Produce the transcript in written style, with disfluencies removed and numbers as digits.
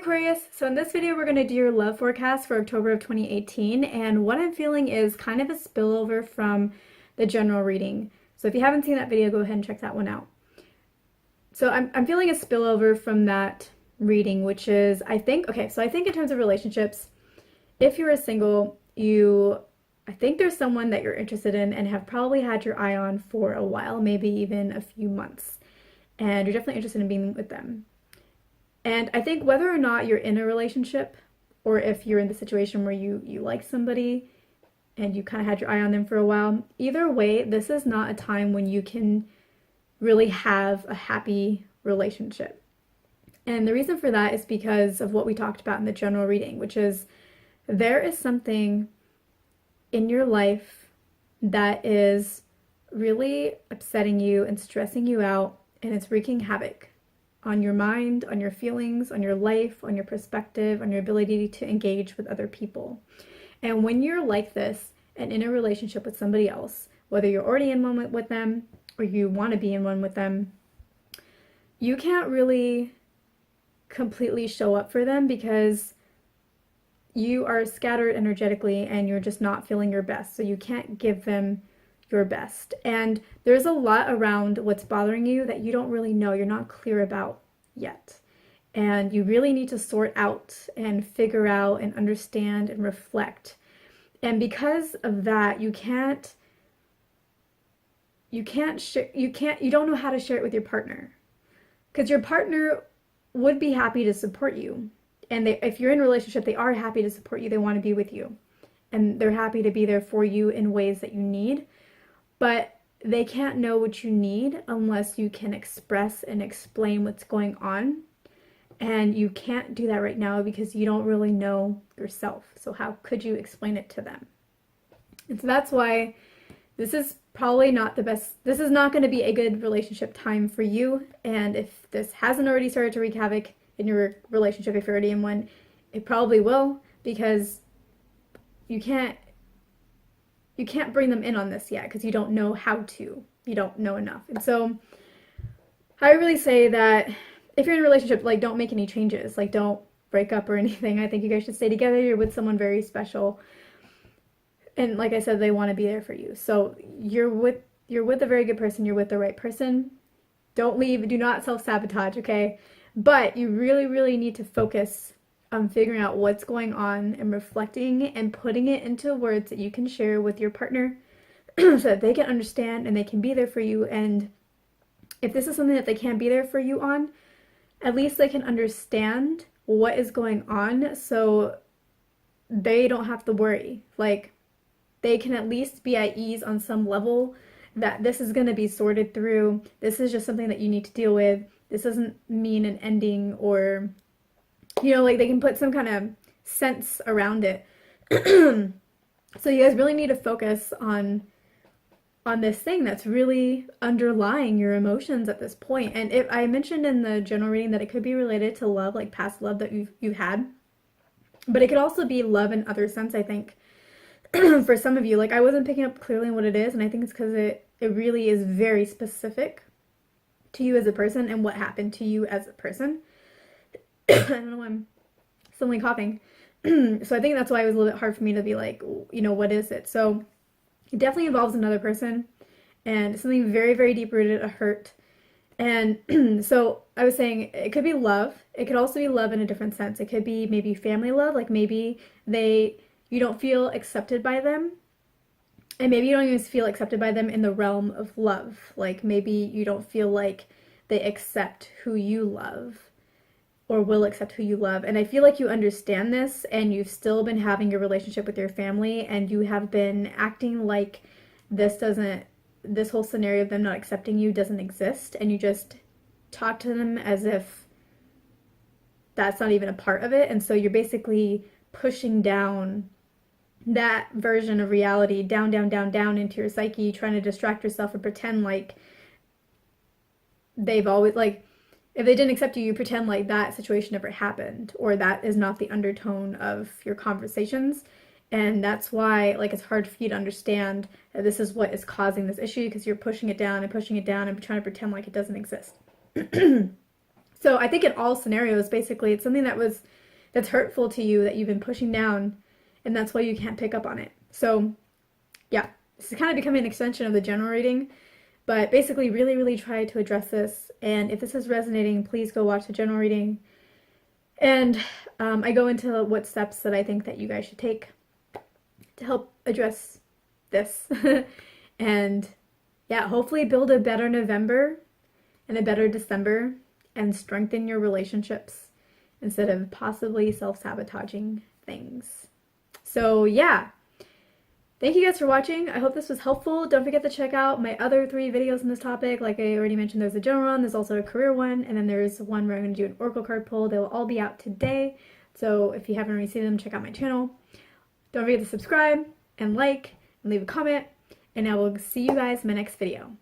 Aquarius! So in this video we're going to do your love forecast for October of 2018, and what I'm feeling is kind of a spillover from the general reading. So if you haven't seen that video, go ahead and check that one out. So I'm feeling a spillover from that reading, which is, I think in terms of relationships, if you're a single, I think there's someone that you're interested in and have probably had your eye on for a while, maybe even a few months, and you're definitely interested in being with them. And I think whether or not you're in a relationship, or if you're in the situation where you like somebody and you kind of had your eye on them for a while, either way, this is not a time when you can really have a happy relationship. And the reason for that is because of what we talked about in the general reading, which is there is something in your life that is really upsetting you and stressing you out, and it's wreaking havoc on your mind, on your feelings, on your life, on your perspective, on your ability to engage with other people. And when you're like this and in a relationship with somebody else, whether you're already in one with them or you want to be in one with them, you can't really completely show up for them because you are scattered energetically and you're just not feeling your best. So you can't give them your best. And there's a lot around what's bothering you that you don't really know, you're not clear about yet. And you really need to sort out and figure out and understand and reflect. And because of that, you don't know how to share it with your partner. Because your partner would be happy to support you. And if you're in a relationship, they are happy to support you. They want to be with you. And they're happy to be there for you in ways that you need. But they can't know what you need unless you can express and explain what's going on. And you can't do that right now because you don't really know yourself. So how could you explain it to them? And so that's why this is probably not the best. This is not going to be a good relationship time for you. And if this hasn't already started to wreak havoc in your relationship, if you're already in one, it probably will, because you can't bring them in on this yet because you don't know how to. You don't know enough. And so I really say that if you're in a relationship, like, don't make any changes. Like, don't break up or anything. I think you guys should stay together. You're with someone very special. And like I said, they want to be there for you. So you're with a very good person. You're with the right person. Don't leave. Do not self-sabotage, okay? But you really, really need to focus on figuring out what's going on and reflecting and putting it into words that you can share with your partner so that they can understand and they can be there for you. And if this is something that they can't be there for you on, at least they can understand what is going on so they don't have to worry. Like, they can at least be at ease on some level that this is going to be sorted through. This is just something that you need to deal with. This doesn't mean an ending, or like, they can put some kind of sense around it. So you guys really need to focus on this thing that's really underlying your emotions at this point. And if I mentioned in the general reading that it could be related to love, like past love that you've had, but it could also be love in other sense, I think. For some of you, like, I wasn't picking up clearly what it is, and I think it's because it really is very specific to you as a person and what happened to you as a person. I don't know why I'm suddenly coughing. So I think that's why it was a little bit hard for me to be like, what is it? So it definitely involves another person and something very, very deep rooted, a hurt. And so I was saying it could be love. It could also be love in a different sense. It could be maybe family love, like maybe you don't feel accepted by them. And maybe you don't even feel accepted by them in the realm of love. Like, maybe you don't feel like they accept who you love or will accept who you love. And I feel like you understand this, and you've still been having your relationship with your family, and you have been acting like this whole scenario of them not accepting you doesn't exist, and you just talk to them as if that's not even a part of it. And so you're basically pushing down that version of reality down into your psyche, trying to distract yourself and pretend like they've always, like, if they didn't accept you, you pretend like that situation never happened, or that is not the undertone of your conversations. And that's why, like, it's hard for you to understand that this is what is causing this issue, because you're pushing it down and trying to pretend like it doesn't exist. So So I think in all scenarios, basically, it's something that's hurtful to you that you've been pushing down, and that's why you can't pick up on it. So yeah, this is kind of becoming an extension of the general reading, but basically really, really try to address this. And if this is resonating, please go watch the general reading. And I go into what steps that I think that you guys should take to help address this. And yeah, hopefully build a better November and a better December and strengthen your relationships instead of possibly self-sabotaging things. So yeah, thank you guys for watching. I hope this was helpful. Don't forget to check out my other 3 videos on this topic. Like I already mentioned, there's a general one, there's also a career one, and then there's one where I'm going to do an oracle card pull. They will all be out today. So if you haven't already seen them, check out my channel. Don't forget to subscribe and like and leave a comment, and I will see you guys in my next video.